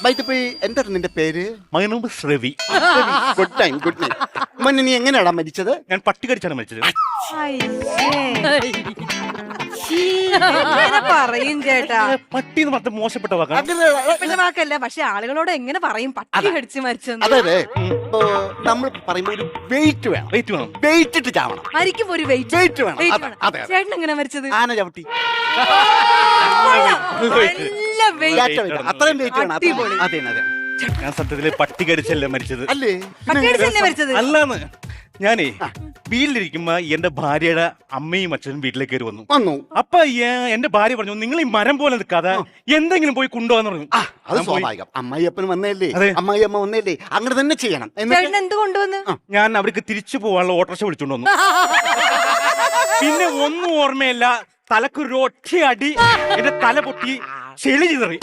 Bike എന്താ നിന്റെ പേര്? My name is Ravi. Good time, good name. മോനെ നീ എങ്ങനെയാടാ മരിച്ചത്? ഞാൻ പട്ടി കടിച്ചാണ് മരിച്ചത്. എങ്ങനെ പറയും ചേട്ടാ? പട്ടി എന്ന് പറഞ്ഞ മോശപ്പെട്ട വാക്കാണ്. പിന്നെ വാക്കല്ല, പക്ഷെ ആളുകളോട് എങ്ങനെ പറയും പട്ടി കടിച്ച് മരിച്ചെന്ന്? അതെ ഇപ്പോ നമ്മൾ പറയുമ്പോ ഒരു വെയിറ്റ് വേണം. വെയിറ്റ് വേണം. വെയിറ്റ് ഇട്ട് ചാവണം. മരിക്കുമ്പോ ഒരു വെയിറ്റ് വെയിറ്റ് വേണം. Weight അതെ, വേണം. അതെ. ചേട്ടൻ എങ്ങനെ മരിച്ചത്? ആന ചവിട്ടി. നല്ല weight. അത്രയും വെയിറ്റ് വേണം. അടിപൊളി. അതെ അതെ. ഞാൻ സത്യത്തില് പട്ടി കടിച്ചല്ലേ മരിച്ചത്. അല്ലേ? പട്ടി കടിച്ചല്ലേ മരിച്ചത്? അല്ലാന്ന് ഞാനേ വീട്ടിലിരിക്കുമ്പോ എന്റെ ഭാര്യയുടെ അമ്മയും അച്ഛനും വീട്ടിലേക്ക് കയറി വന്നു. അപ്പൊ എന്റെ ഭാര്യ പറഞ്ഞു, നിങ്ങൾ ഈ മരം പോലെ നിൽക്കാതെ എന്തെങ്കിലും പോയി കൊണ്ടുപോകാന്ന് പറഞ്ഞു. അത് സ്വാഭാവികം. അമ്മായിയപ്പൻ വന്നല്ലേ, അതെ. അമ്മായി അമ്മ വന്നല്ലേ, അങ്ങനെ തന്നെ ചെയ്യണം. ചേട്ടൻ എന്ത് കൊണ്ടുവന്ന്? ഞാൻ അവർക്ക് തിരിച്ചു പോകാനുള്ള ഓട്ടോറിക്ഷ വിളിച്ചോണ്ട് വന്നു. പിന്നെ ഒന്നും ഓർമ്മയില്ല, തലക്കൊരു ഒറ്റ അടി, എന്റെ തല പൊട്ടി ചെളി ചിതറി.